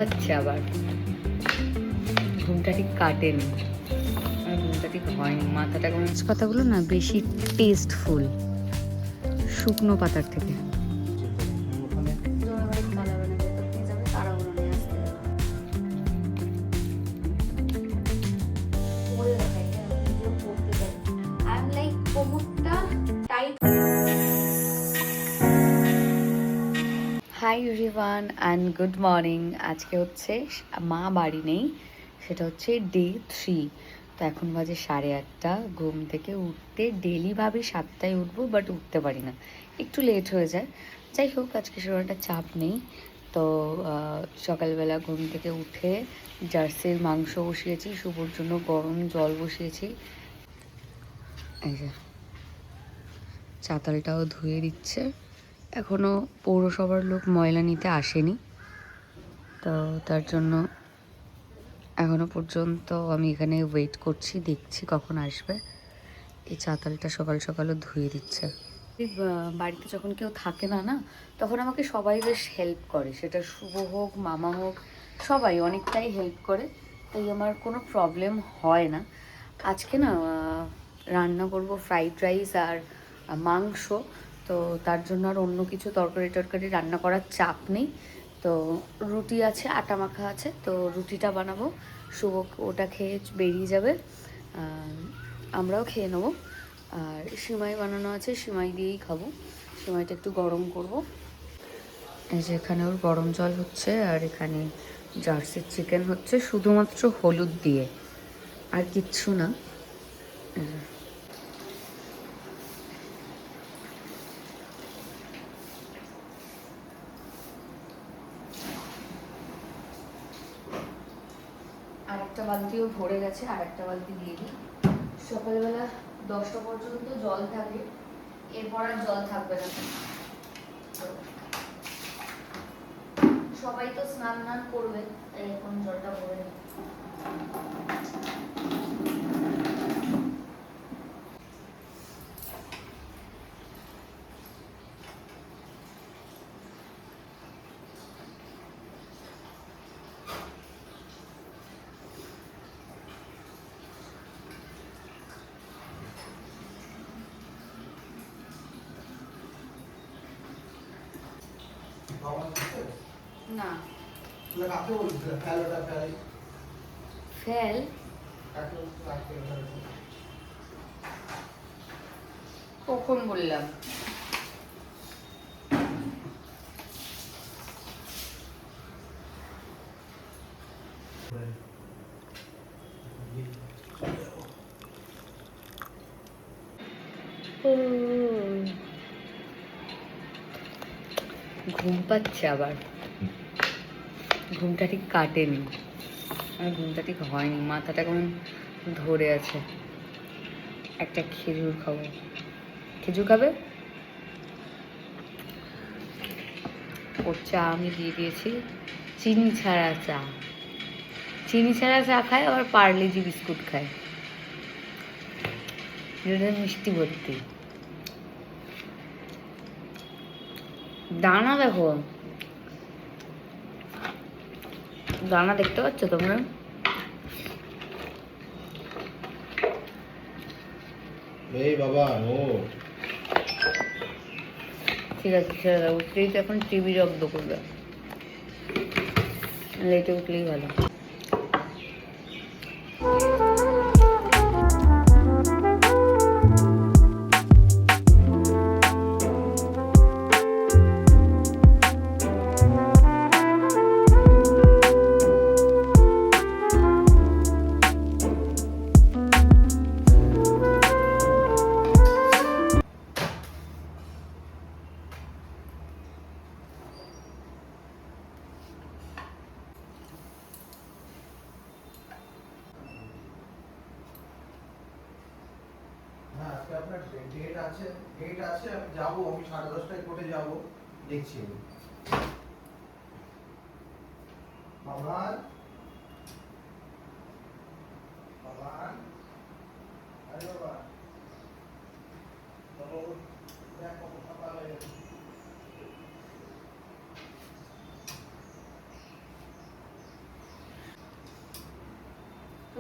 আচ্ছা, আবার ঘুমটা ঠিক কাটেনি, আর ঘুমটা ঠিক হয়নি, মাথাটা কোনো কথাগুলো না বেশি টেস্টফুল শুকনো পাতার থেকে। Hi everyone and good morning. আজকে হচ্ছে মা বাড়ি নেই, সেটা হচ্ছে ডে 3। তো এখন বাজে 8:30। ঘুম থেকে উঠতে ডেলি ভাবি 7টায় উঠবো, বাট উঠতে পারি না, একটু লেট হয়ে যায়। যাই হোক, আজকে সেরকম একটা চাপ নেই। তো সকালবেলা ঘুম থেকে উঠে জার্সির মাংস বসিয়েছি, শুভর জন্য গরম জল বসিয়েছি। এই যে চাতালটাও ধুয়ে দিচ্ছে। এখনও পৌরসভার লোক ময়লা নিতে আসেনি, তো তার জন্য এখনো পর্যন্ত আমি এখানে ওয়েট করছি, দেখছি কখন আসবে। এই চাতালটা সকাল সকালও ধুয়ে দিচ্ছে। বাড়িতে যখন কেউ থাকে না না, তখন আমাকে সবাই বেশ হেল্প করে, সেটা শুভ হোক মামা হোক, সবাই অনেকটাই হেল্প করে, তাই আমার কোনো প্রবলেম হয় না। আজকে না রান্না করব ফ্রাইড রাইস আর মাংস, তো তার জন্য আর অন্য কিছু তরকারি টরকারি রান্না করার চাপ নেই। তো রুটি আছে, আটা মাখা আছে, তো রুটিটা বানাবো, শুভ ওটা খেয়ে বেরিয়ে যাবে, আমরাও খেয়ে নেবো। আর সিমাই বানানো আছে, সিমাই দিয়েই খাবো। সিমাইটা একটু গরম করব। এই যে এখানে ওর গরম জল হচ্ছে, আর এখানে জার্সির চিকেন হচ্ছে, শুধুমাত্র হলুদ দিয়ে, আর কিচ্ছু না। আরেকটা বালতিও ভরে গেছে, আরেকটা বালতি দিয়ে দিই। সকালবেলা 10টা পর্যন্ত জল থাকে, এরপর আর জল থাকবে না। সবাই তো স্নান টান করবে, তাই এখন জলটা ভরে নিই। না ফেল কখন বললাম? ঘুম পাচ্ছে আবার, ঘুমটা ঠিক কাটেনি, আর ঘুমটা ঠিক হয়নি, মাথাটা কেমন ধরে আছে। একটা খেজুর খাবো। খেজুর খাবে? ওর চা আমি দিয়ে দিয়েছি, চিনি ছাড়া চা। চিনি ছাড়া চা খায়, আবার পার্লেজি বিস্কুট খায়, যেটা মিষ্টি ভর্তি। দানা দেখো, দানা দেখতে পাচ্ছ তোমরা? এই বাবা ও ঠিক আছে, ছেড়ে দাও, উঠলেই তো এখন টিভি জব্দ করবে, লেটে উঠলেই ভালো। আপনার ডেট আছে আমি যাবো, আমি 10:30টায় কোর্টে যাবো, দেখছি আমি। বাবার বাবার আরে বাবা তো দেখ কত সকাল হয়ে গেছে।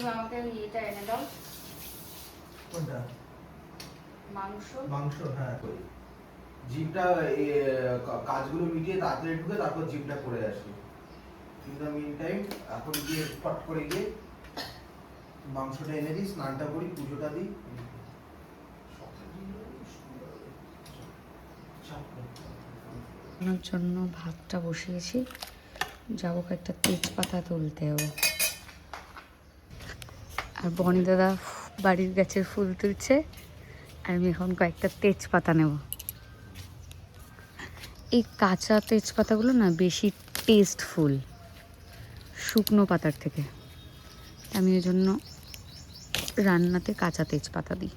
তুমি আমাকে এটা এনে দাও, কোনটা? মাংস। মাংস, হ্যাঁ করি। জিমটা কাজগুলো মিটিয়ে তাড়াতাড়ি ঢুকে তারপর জিমটা করে আসি। কিন্তু মিন টাইম এখন গিয়ে ফট করে গিয়ে মাংসটা এনে দিই, স্নানটা করি, পুজোটা দিই। ওনার জন্য ভাতটা বসিয়েছি, যাবো কয়েকটা তেজপাতা তুলতে হবে। আর বনি দাদা বাড়ির গাছের ফুল তুলছে, আর আমি এখন কয়েকটা তেজপাতা নেব। এই কাঁচা তেজপাতাগুলো না বেশি টেস্টফুল শুকনো পাতার থেকে, আমি ওই জন্য রান্নাতে কাঁচা তেজপাতা দিই।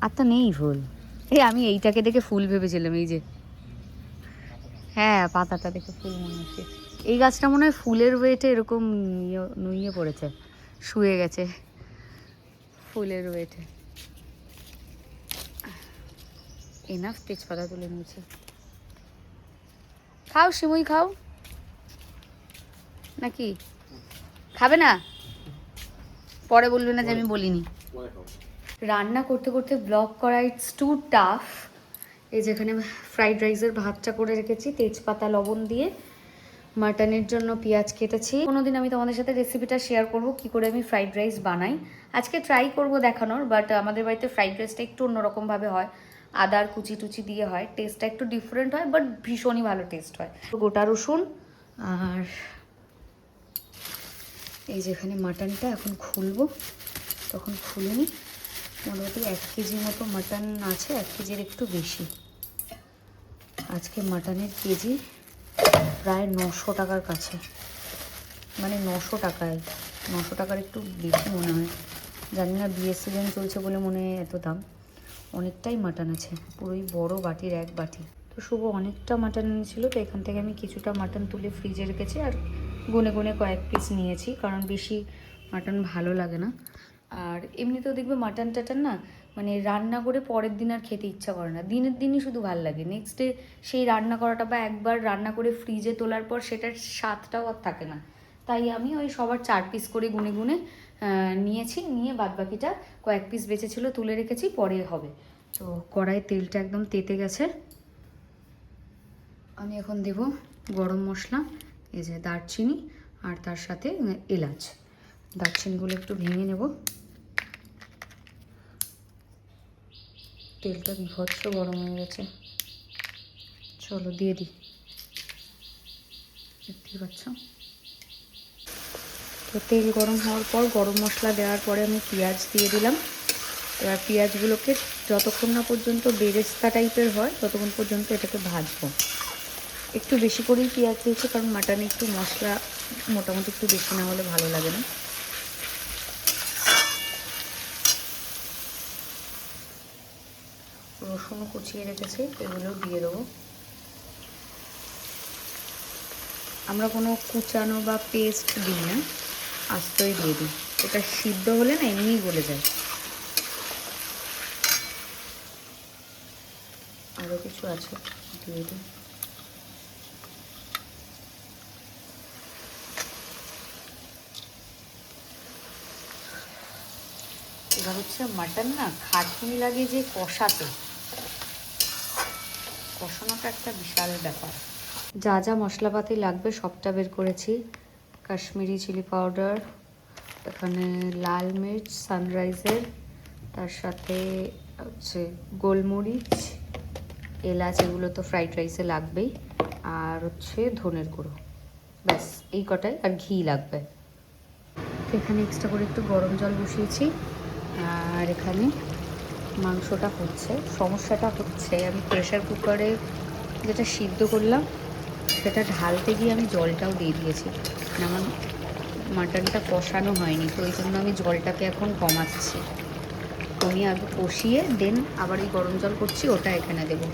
আর তো নেই ফুল, এই আমি এইটাকে দেখে ফুল ভেবেছিলাম, এই যে হ্যাঁ পাতাটা দেখে ফুল মনে হচ্ছে। এই গাছটা মনে হয় ফুলের ওয়েটে এরকম নুইয়ে পড়েছে, শুয়ে গেছে ফুলের ওয়েটে। এনাফ তেজপাতা তুলে নিয়েছি। খাও সিমুই খাও, নাকি খাবে না? পরে বলবে না যে আমি বলিনি। রান্না করতে করতে ব্লগ করা ইটস টু টাফ। এই যেখানে ফ্রাইড রাইসের ভাতটা করে রেখেছি তেজপাতা লবণ দিয়ে, মাটনের জন্য পেঁয়াজ কেটেছি। কোনোদিন আমি তোমাদের সাথে রেসিপিটা শেয়ার করব কি করে আমি ফ্রাইড রাইস বানাই, আজকে ট্রাই করব দেখানোর। বাট আমাদের বাড়িতে ফ্রাইড রাইসটা একটু অন্যরকমভাবে হয়, আদার কুচি টুচি দিয়ে হয়, টেস্টটা একটু ডিফারেন্ট হয়, বাট ভীষণই ভালো টেস্ট হয়। গোটা রসুন আর এই যেখানে মাটনটা এখন খুলবো, তখন খুলে নিই। মোটামুটি 1 কেজি মতো মাটন আছে, 1 কেজির একটু বেশি। আজকে মাটনের কেজি প্রায় 900 টাকার কাছে, মানে 900 টাকায়, 900 টাকার একটু বেশি মনে হয়। জানি না বিয়ের সিজন চলছে বলে মনে হয় এত দাম। অনেকটাই মাটন আছে, পুরোই বড় বাটির 1 বাটি। তো শুভ অনেকটা মাটন এনেছিল, তো এখান থেকে আমি কিছুটা মাটন তুলে ফ্রিজে রেখেছি, আর গুনে গুনে কয়েক পিস নিয়েছি, কারণ বেশি মাটন ভালো লাগে না। আর এমনিতেও দেখবে মাটন টাটন না মানে রান্না করে পরের দিন আর খেতে ইচ্ছা করে না, দিনের দিনই শুধু ভাল লাগে। নেক্সট ডে সেই রান্না করাটা বা একবার রান্না করে ফ্রিজে তোলার পর সেটার স্বাদটাও আর থাকে না। তাই আমি ওই সবার 4 পিস করে গুনে গুনে নিয়েছি, নিয়ে বাদবাকিটা কয়েক পিস বেঁচেছিল তুলে রেখেছি, পরে হবে। তো কড়াই তেলটা একদম তেতে গেছে, আমি এখন দেব গরম মশলা, এই যে দারচিনি আর তার সাথে এলাচ। দারচিনিগুলো একটু ভেঙে নেব। তেলটা বিভৎস গরম হয়ে গেছে, চলো দিয়ে দিই। দেখতেই পাচ্ছ। তো তেল গরম হওয়ার পর গরম মশলা দেওয়ার পরে আমি পেঁয়াজ দিয়ে দিলাম। এবার পেঁয়াজগুলোকে যতক্ষণ না পর্যন্ত বেরেস্তা টাইপের হয় ততক্ষণ পর্যন্ত এটাকে ভাজবো। একটু বেশি করেই পেঁয়াজ দিয়েছি, কারণ মাটনে একটু মশলা মোটামুটি একটু বেশি না হলে ভালো লাগে না। রসুনও কুচিয়ে রেখেছি, এগুলো দিয়ে দেবো। আমরা কোনো কুচানো বা পেস্ট দিই না, আস্তই দিয়ে দিই। এটা সিদ্ধ হলে না এমনিই গলে যায়। আরও কিছু আছে দিয়ে দিই। এবার হচ্ছে মাটন না খাটনি লাগে যে কষাতে, কষানোটা একটা বিশাল ব্যাপার। যা যা মশলাপাতি লাগবে সবটা বের করেছি। কাশ্মীরি চিলি পাউডার, এখানে লাল মির্চ সানরাইজের, তার সাথে হচ্ছে গোলমরিচ, এলাচ, এগুলো তো ফ্রাইড রাইসে লাগবেই, আর হচ্ছে ধনের গুঁড়ো, ব্যাস এই কটাই। আর ঘি লাগবে। এখানে এক্সট্রা করে একটু গরম জল বসিয়েছি, আর এখানে মাংসটা হচ্ছে। সমস্যাটা হচ্ছে আমি প্রেশার কুকারে যেটা সিদ্ধ করলাম সেটা ঢালতে গিয়ে আমি জলটাও দিয়ে দিয়েছি, আমার মাটনটা কষানো হয়নি, তো ওই জন্য আমি জলটাকে এখন কমাচ্ছি। আমি আগে কষিয়ে দেন আবার এই গরম জল করছি, ওটা এখানে দেবো।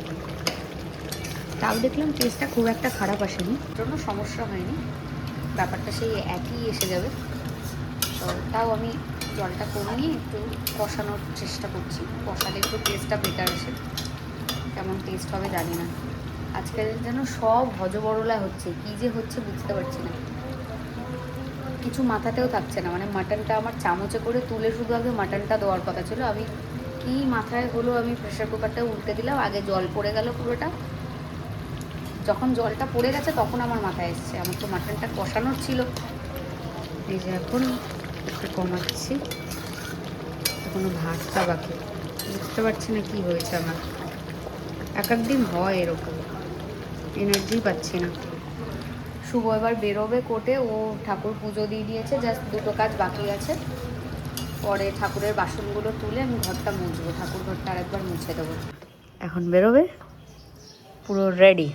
তাও দেখলাম টেস্টটা খুব একটা খারাপ আসেনি, জন্য সমস্যা হয়নি, ব্যাপারটা সেই একই এসে যাবে। তো তাও আমি জলটা কমিয়ে একটু কষানোর চেষ্টা করছি, কষালে একটু টেস্টটা বেটার আসে। কেমন টেস্ট হবে জানি না, আজকাল যেন সব হজবরলা হচ্ছে, কী যে হচ্ছে বুঝতে পারছি না। কিছু মাথাতেও থাকছে না, মানে মাটনটা আমার চামচে করে তুলে শুধু আগে মাটনটা দেওয়ার কথা ছিল। আমি কি মাথায় হলো, আমি প্রেশার কুকারটা উল্টে দিলাম, আগে জল পড়ে গেল পুরোটা। যখন জলটা পড়ে গেছে তখন আমার মাথায় এসছে, আমার তো মাটনটা কষানোর ছিল। এই যে এখন একটু কমাচ্ছি, এখনো ভাতটা বাকি, বুঝতে পারছি না কি হয়েছে আমার। এক দিন হয় এরকম, এনার্জি পাচ্ছি না। শুভ এবার বেরোবে কোর্টে, ও ঠাকুর পুজো দিয়ে দিয়েছে, জাস্ট দুটো কাজ বাকি আছে। পরে ঠাকুরের বাসনগুলো তুলে আমি ঘরটা মুছবো, ঠাকুর ঘরটা আরেকবার মুছে দেবো। এখন বেরোবে, পুরো রেডি।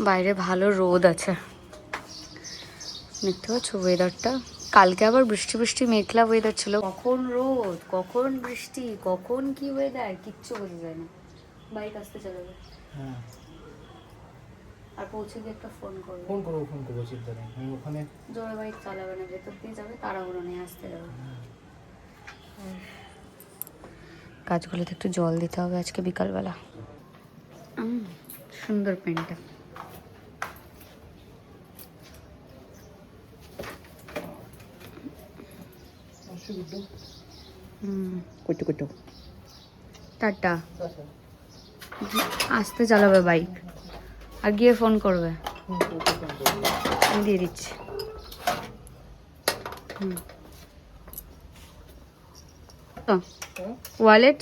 বাইরে ভালো রোদ আছে, দেখতে পাচ্ছ ওয়েদারটা। কালকে আবার বৃষ্টি বৃষ্টি মেঘলা ওয়েদার ছিল, কখন রোদ কখন বৃষ্টি কখন কি ওয়েদার কিচ্ছু বোঝা যায় না। বাইক আসতে চালাবে, হ্যাঁ আর পৌঁছে গিয়ে একটা ফোন করবো। ফোন করবো, চিন্তা নেই। আমি ওখানে জোরে বাইক চালাবে না, ভেতর দিয়ে যাবে, তাড়াহুড়ো নিয়ে আসতে যাবে। গাছগুলোতে একটু জল দিতে হবে আজকে বিকালবেলা। সুন্দর পেনটা। কইটো টাটা। আসতে চালাবে বাইক, আর গিয়ে ফোন করবে, আমি দিয়ে দিচ্ছি। Wallet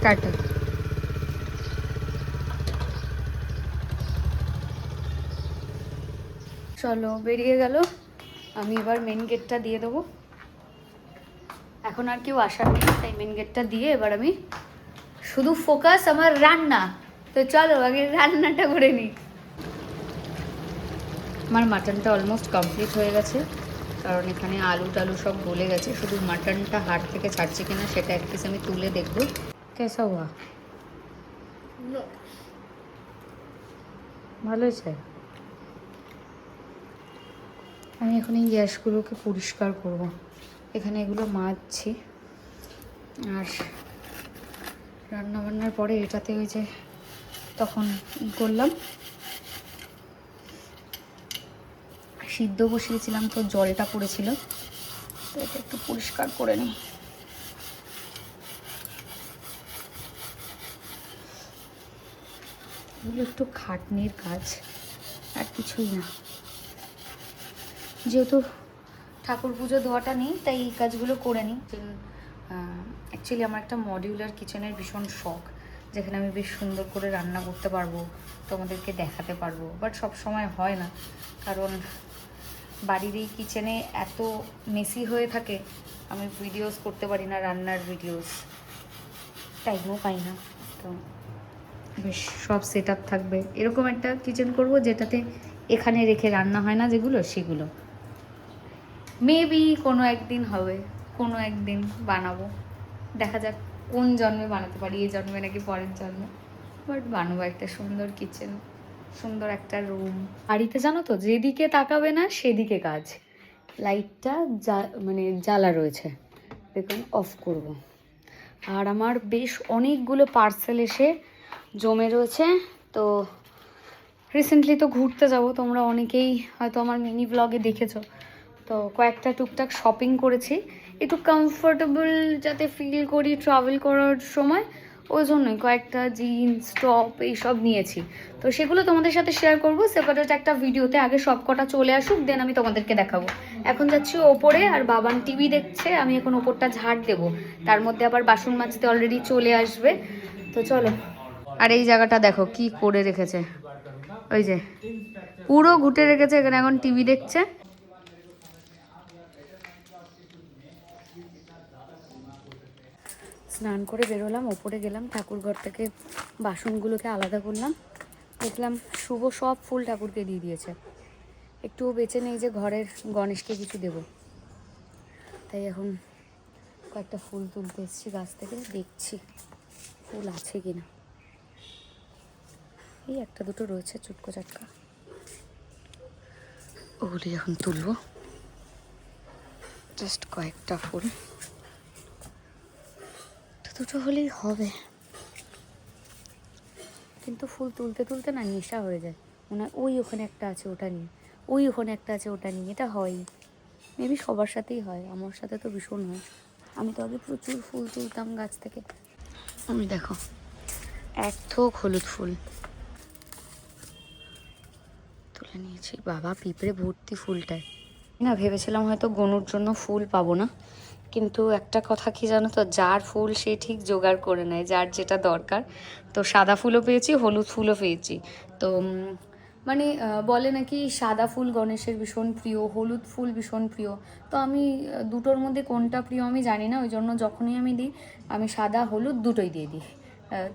tata. চলো বেরিয়ে গেল, আমি এবার মেন গেটটা দিয়ে দেবো। এখন আর কেউ আসার নেই, তাই মেন গেটটা দিয়ে এবার আমি শুধু ফোকাস আমার রান্না। তো চলো আগে রান্নাটা করে নিই। আমার মাটনটা অলমোস্ট কমপ্লিট হয়ে গেছে, কারণ এখানে আলু টালু সব গলে গেছে, শুধু মাটনটা হাড় থেকে ছাড়ছে কিনা সেটা এক পিস আমি তুলে দেখবো। কেসা হুয়া? ভালো হয়েছে। আমি এখন এই গ্যাসগুলোকে পরিষ্কার করব, এখানে এগুলো মাজছি। আর রান্নাবান্নার পরে এটাতে ওই যে তখন করলাম, সিদ্ধ বসিয়েছিলাম তো জলটা পড়েছিল, তো এটা একটু পরিষ্কার করে নিই। এগুলো একটু খাটনির কাজ, আর কিছুই না। যেহেতু ঠাকুর পুজো ধোয়াটা নেই, তাই এই কাজগুলো করে নিই। অ্যাকচুয়ালি আমার একটা মডিউলার কিচেনের ভীষণ শখ, যেখানে আমি বেশ সুন্দর করে রান্না করতে পারবো, তোমাদেরকে দেখাতে পারবো, বাট সব সময় হয় না, কারণ বাড়ির এই কিচেনে এত মেসি হয়ে থাকে, আমি ভিডিওস করতে পারি না, রান্নার ভিডিওস টাইমও পাই না। তো বেশ সব সেট আপ থাকবে, এরকম একটা কিচেন করব যেটাতে এখানে রেখে রান্না হয় না যেগুলো, সেগুলো মেবি কোনো একদিন হবে, কোনো একদিন বানাবো, দেখা যাক কোন জন্মে বানাতে পারি, এই জন্মে নাকি পরের জন্মে, বাট বানাবো একটা সুন্দর কিচেন, সুন্দর একটা রুম। বাড়িতে জানো তো যেদিকে তাকাবে না সেদিকে কাজ। লাইটটা মানে জ্বালা রয়েছে, দেখুন অফ করব। আর আমার বেশ অনেকগুলো পার্সেল এসে জমে রয়েছে, তো রিসেন্টলি তো ঘুরতে যাব, তোমরা অনেকেই হয়তো আমার মিনি ব্লগে দেখেছো, তো কয়েকটা টুকটাক শপিং করেছি, একটু কমফোর্টেবল যাতে ফিল করি ট্রাভেল করার সময়, ওই জন্যই কয়েকটা জিন্স টপ এইসব নিয়েছি। তো সেগুলো তোমাদের সাথে শেয়ার করবো সেপারেট একটা ভিডিওতে, আগে সব কটা চলে আসুক, দেন আমি তোমাদেরকে দেখাবো। এখন যাচ্ছি ওপরে, আর বাবান টিভি দেখছে, আমি এখন ওপরটা ঝাড় দেবো, তার মধ্যে আবার বাসন মাজতে অলরেডি চলে আসবে। তো চলো। আর এই জায়গাটা দেখো কি করে রেখেছে, ওই যে পুরো ঘুটে রেখেছে, এখানে এখন টিভি দেখছে। স্নান করে বেরোলাম, ওপরে গেলাম, ঠাকুর ঘর থেকে বাসনগুলোকে আলাদা করলাম, দেখলাম শুভ সব ফুল ঠাকুরকে দিয়ে দিয়েছে, একটুও বেঁচে নেই যে ঘরের গণেশকে কিছু দেব, তাই এখন কয়েকটা ফুল তুলতে এসেছি গাছ থেকে, দেখছি ফুল আছে কিনা। এই একটা দুটো রয়েছে চুটকো চাটকা। ওগুলি এখন তুলবো, জাস্ট কয়েকটা ফুল, দুটো হলেই হবে। কিন্তু ফুল তুলতে তুলতে না নেশা হয়ে যায়, মনে হয় ওই ওখানে একটা আছে ওটা নিয়ে, ওই ওখানে একটা আছে ওটা নিয়ে। এটা হয়, মেবি সবার সাথেই হয়, আমার সাথে তো ভীষণ হয়। আমি তো আগে প্রচুর ফুল তুলতাম গাছ থেকে। আমি দেখো এক থোক হলুদ ফুল তুলে নিয়েছি। বাবা পিঁপড়ে ভর্তি ফুলটায়। না ভেবেছিলাম হয়তো গনুর জন্য ফুল পাবো না, কিন্তু একটা কথা কি জানো তো, যার ফুল সে ঠিক জোগাড় করে নেয়, যার যেটা দরকার। তো সাদা ফুলও পেয়েছি, হলুদ ফুলও পেয়েছি। তো মানে বলে নাকি সাদা ফুল গণেশের ভীষণ প্রিয়, হলুদ ফুল ভীষণ প্রিয়। তো আমি দুটোর মধ্যে কোনটা প্রিয় আমি জানি না, ওই জন্য যখনই আমি দিই আমি সাদা হলুদ দুটোই দিয়ে দিই।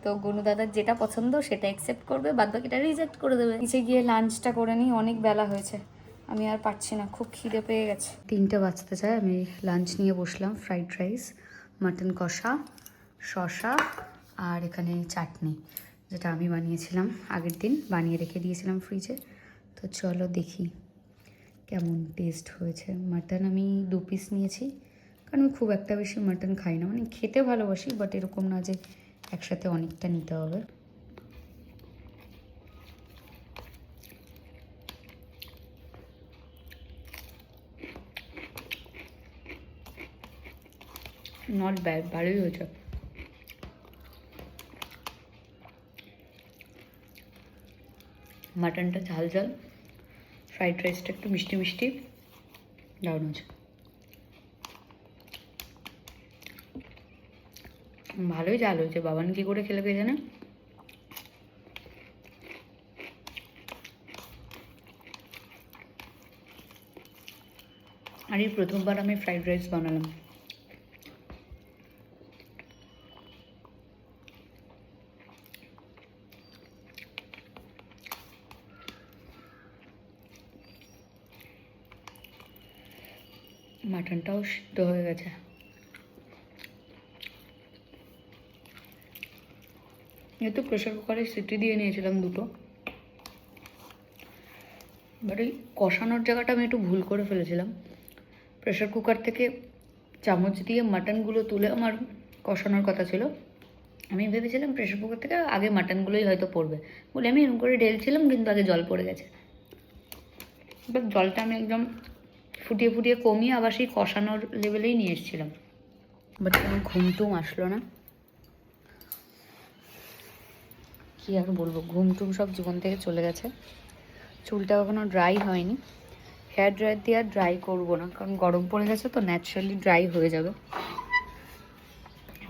তো গনু দাদার যেটা পছন্দ সেটা অ্যাকসেপ্ট করবে, বাদ বাকিটা রিজেক্ট করে দেবে। নিচে গিয়ে লাঞ্চটা করে নিই, অনেক বেলা হয়েছে, আমি আর পারছি না, খুব খিদে পেয়ে গেছে। 3টে বাজতে চায়, আমি লাঞ্চ নিয়ে বসলাম। ফ্রাইড রাইস, মাটন কষা, শসা, আর এখানে চাটনি, যেটা আমি বানিয়েছিলাম আগের দিন, বানিয়ে রেখে দিয়েছিলাম ফ্রিজে। তো চলো দেখি কেমন টেস্ট হয়েছে। মাটন আমি 2 পিস নিয়েছি, কারণ আমি খুব একটা বেশি মাটন খাই না, মানে খেতে ভালোবাসি, বাট এরকম না যে একসাথে অনেকটা নিতে হবে। নট ব্যাড, ভালোই হয়েছে। মাটনটা ঝাল ঝাল, ফ্রাইড রাইসটা একটু মিষ্টি মিষ্টি, দারুণ হয়েছে, ভালোই ঝাল হয়েছে। বাবান কী করে খেলে কে জানে। আর এই প্রথমবার আমি ফ্রাইড রাইস বানালাম। মাটনটাও সিদ্ধ হয়ে গেছে। যেহেতু প্রেশার কুকারে সিটি দিয়ে নিয়েছিলাম 2টো, বাট এই কষানোর জায়গাটা আমি একটু ভুল করে ফেলেছিলাম। প্রেশার কুকার থেকে চামচ দিয়ে মাটনগুলো তুলে আমার কষানোর কথা ছিল। আমি ভেবেছিলাম প্রেশার কুকার থেকে আগে মাটনগুলোই হয়তো পড়বে বলে আমি এরকম করে ঢেলছিলাম, কিন্তু আগে জল পড়ে গেছে। এবার জলটা আমি একদম ফুটিয়ে ফুটিয়ে কমিয়ে আবার সেই কষানোর লেভেলেই নিয়ে এসেছিলাম, বাট কোনো ঘুমটুম আসলো না। কী আর বলবো, ঘুমটুম সব জীবন থেকে চলে গেছে। চুলটা এখনও ড্রাই হয়নি, হেয়ার ড্রায়ার দিয়ে আর ড্রাই করবো না, কারণ গরম পড়ে গেছে তো ন্যাচারালি ড্রাই হয়ে যাবে।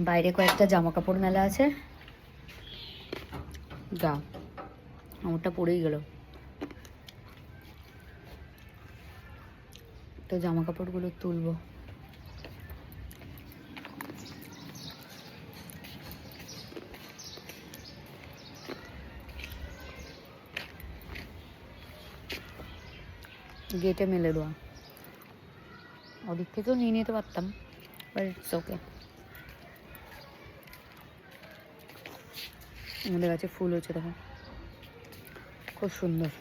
বাইরে কয়েকটা জামা কাপড় মেলা আছে, যা আমারটা পড়েই গেল। তো জামা কাপড়গুলো তুলবো। গেটে মেলে দেওয়া, ওদিক থেকেও নিয়ে নিতে পারতাম, বাট ইটস ওকে। আমাদের কাছে ফুল হচ্ছে দেখো, খুব সুন্দর।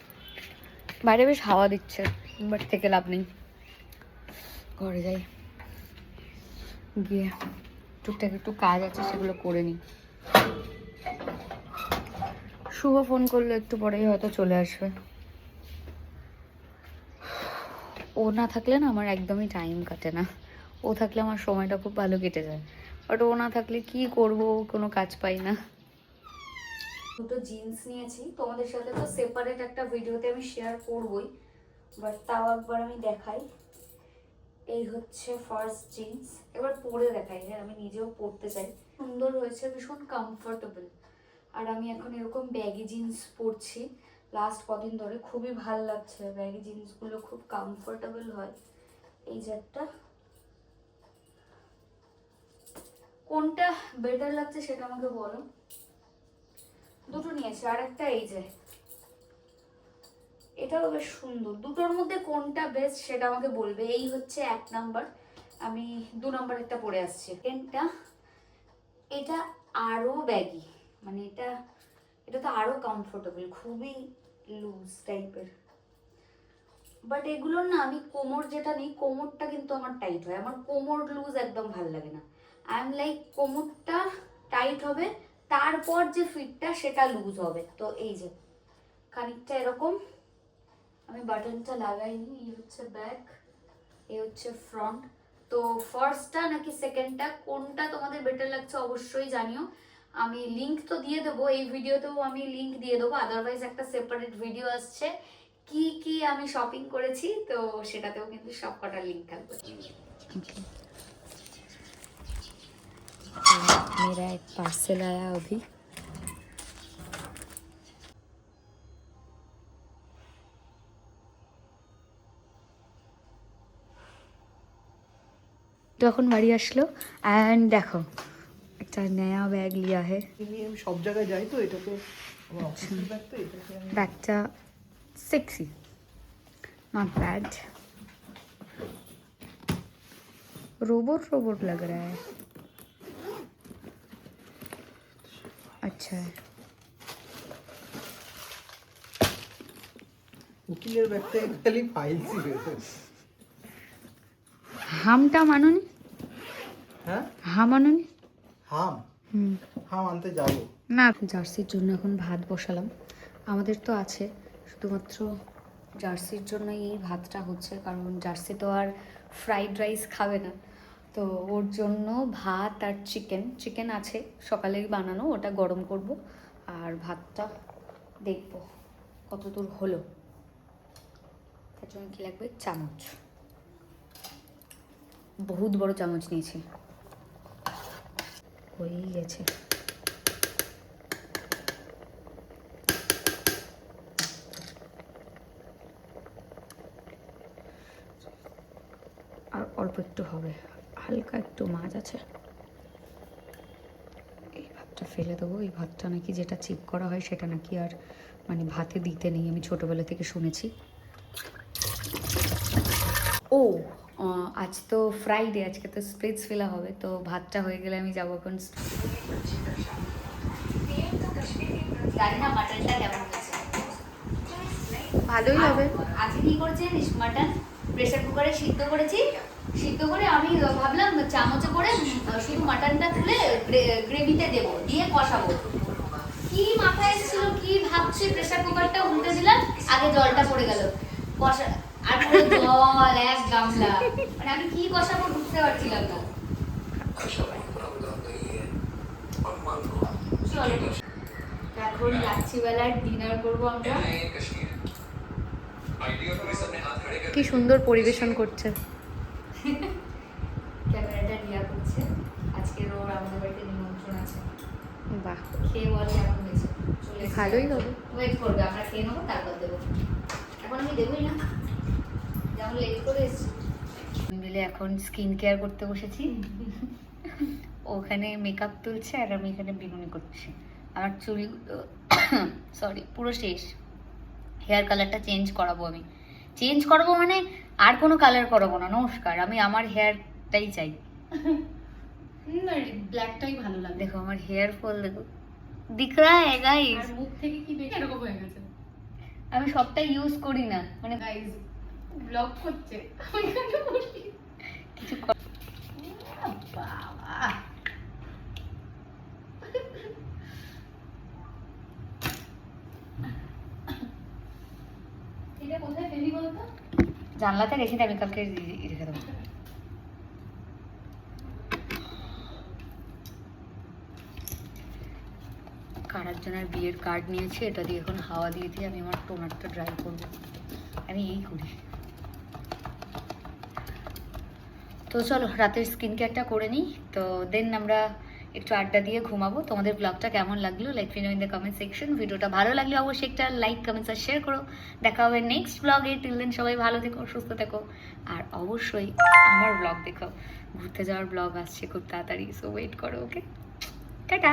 বাইরে বেশ হাওয়া দিচ্ছে, বাট থেকে লাভ নেই, ঘরে যাই, গিয়ে টুকটাক একটু কাজ আছে সেগুলো করে নিই। শুভ ফোন করলে একটু পরেই হয়তো চলে আসবে। ও না থাকলে না আমার একদমই টাইম কাটে না, ও থাকলে আমার সময়টা খুব ভালো কেটে যায়, বাট ও না থাকলে কি করব, কোনো কাজ পাই না। দুটো জিন্স নিয়েছি, তোমাদের সাথে তো সেপারেট একটা ভিডিওতে আমি শেয়ার করবই, বাট তাও একবার আমি দেখাই। এই হচ্ছে ফার্স্ট জিন্স, এবার পরে দেখাই, হ্যাঁ আমি নিজেও পরতে চাই। সুন্দর হয়েছে, ভীষণ কমফোর্টেবল। আর আমি এখন এরকম ব্যাগি জিন্স পরছি লাস্ট কদিন ধরে, খুবই ভাল লাগছে। ব্যাগি জিন্সগুলো খুব কমফোর্টেবল হয়। এই যে একটা, কোনটা বেটার লাগছে সেটা আমাকে বলো। দুটো নিয়েছি, আর একটা এই যে এটাও বেশ সুন্দর। দুটোর মধ্যে কোনটা বেস্ট সেটা আমাকে বলবে। এই হচ্ছে 1 নাম্বার, আমি 2 নাম্বার একটা পরে আসছি। এটা এটা আরো ব্যাগি, মানে এটা এটা তো আরো কমফোর্টেবল, খুবই লুজ টাইপের, বাট এগুলোর না আমি কোমর যেটা নিই, কোমরটা কিন্তু আমার টাইট হয়, আমার কোমর লুজ একদম ভালো লাগে না। আই এম লাইক কোমরটা টাইট হবে, তারপর যে ফিটটা সেটা লুজ হবে। তো এই যে খানিকটা এরকম, আমি বাটনটা লাগাইনি। এই হচ্ছে ব্যাক, এই হচ্ছে ফ্রন্ট। তো ফার্স্টটা নাকি সেকেন্ডটা, কোনটা তোমাদের বেটার লাগছে অবশ্যই জানিও। আমি লিংক তো দিয়ে দেবো, এই ভিডিওতেও আমি লিংক দিয়ে দেবো, আদারওয়াইজ একটা সেপারেট ভিডিও আসছে কি কি আমি শপিং করেছি, তো সেটাতেও কিন্তু সব কটার লিংক থাকবে। मेरा एक पार्सल आया अभी। তো এখন বাড়ি আসলো অ্যান্ড দেখো একটা নয়া ব্যাগ লিয়া है। আমি সব জায়গায় যাই তো, এটাকে আমার অফিসের ব্যাগ, তো এটাকে আমি बैगটা sexy, not bad, robot robot लग रहा है, अच्छा है। উকিলের ব্যাগটা খালি ফাইল ছিল। হামটা মানোনি? হ্যাঁ হাম মানোনি? হাম হুম হাম আনতে যাবো। না, জার্সির জন্য এখন ভাত বসালাম। আমাদের তো আছে, শুধুমাত্র জার্সির জন্য এই ভাতটা হচ্ছে, কারণ জার্সি তো আর ফ্রাইড রাইস খাবে না। তো ওর জন্য ভাত আর চিকেন আছে সকালেই বানানো, ওটা গরম করব। আর ভাতটা দেখব কত দূর হলো। তার জন্য কী লাগবে? চামচ, বহুত বড় চামচ নিয়েছি, হয়েই গেছে। আর অল্প একটু হবে, হালকা একটু মাছ আছে। এই ভাতটা ফেলে দেবো। এই ভাতটা নাকি যেটা চেক করা হয় সেটা নাকি আর মানে ভাতে দিতে নেই, আমি ছোটোবেলা থেকে শুনেছি। ও আজ তো ফ্রাইডে, আজকে তো স্প্রিটস ফেলা হবে, তো ভাতটা হয়ে গেলে আমি যাবো এখন। জানি না মাটনটা কেমন হয়েছে, ভালোই হবে। আজকে কি করেছি জানিস, মাটন প্রেসার কুকারে সিদ্ধ করেছি, সিদ্ধ করে আমি ভাবলাম চামচে করে শুধু মাটনটা তুলে গ্রেভিতে দেবো, দিয়ে কষাবো। কি মাথায় এসেছিল, কি ভাবছি, প্রেসার কুকারটা উল্টে দিলাম, আগে জলটা পড়ে গেল, কষা আর পুরো জল এক গামলা, মানে আমি কি কষাবো বুঝতে পারছিলাম না। চলো এখন রাত্রিবেলার ডিনার করবো আমরা। কি সুন্দর পরিবেশন করছে, ক্যামেরাটা রিয়া করছে। আজকে ওর আমাদের বাড়িতে নিমন্ত্রণ আছে। বাহ, খেয়ে বল কেমন হয়েছে। চলে ভালোই হবে, ওয়েট করবে, আমরা খেয়ে নেবো তারপর দেবো, এখন আমি দেবোই না, যেমন লেট করে এসেছি। মিলে এখন স্কিন কেয়ার করতে বসেছি, ওখানে মেকআপ তুলছে আর আমি এখানে বিনুনি করছি। আমার চুল সরি পুরো শেষ, হেয়ার কালারটা চেঞ্জ করাবো। আমি চেঞ্জ করাবো মানে আর কোনো কালার করাবো না, নমস্কার, আমি আমার হেয়ারটাই চাই। না ব্ল্যাকটাই ভালো লাগে। দেখো আমার হেয়ার ফল দেখো, দিখ রা হ্যায় গাইস। আর মুখ থেকে কি বেশি এরকম হয়ে গেছে। আমি সবটা ইউজ করি না, মানে গাইস ব্লগ করছে আমি কেন বলি কিছু বাবা। এটা কোথায় ফেলি বলতো? জানলাতে রেখে দে, আমি কালকে রেখে দেবো। কারার জন্য বিয়ের কার্ড নিয়েছি, এটা দিয়ে এখন হাওয়া দিয়ে দিয়ে আমি আমার টোনারটা ড্রাই করবো, আমি এই করি। তো চলো রাতের স্কিন কেয়ারটা করে নিই, তো দেন আমরা একটু আড্ডা দিয়ে ঘুমাবো। তোমাদের ব্লগটা কেমন লাগলো let me no in the comment section. ভিডিওটা ভালো লাগলে অবশ্যই একটা লাইক কমেন্টস আর শেয়ার করো। দেখা হবে নেক্সট ব্লগে, টিল দেন সবাই ভালো থেকো, সুস্থ থেকো, আর অবশ্যই আমার ব্লগ দেখো, ঘুরতে যাওয়ার ব্লগ আসছে খুব তাড়াতাড়ি, সো ওয়েট করো। ওকে, টাটা।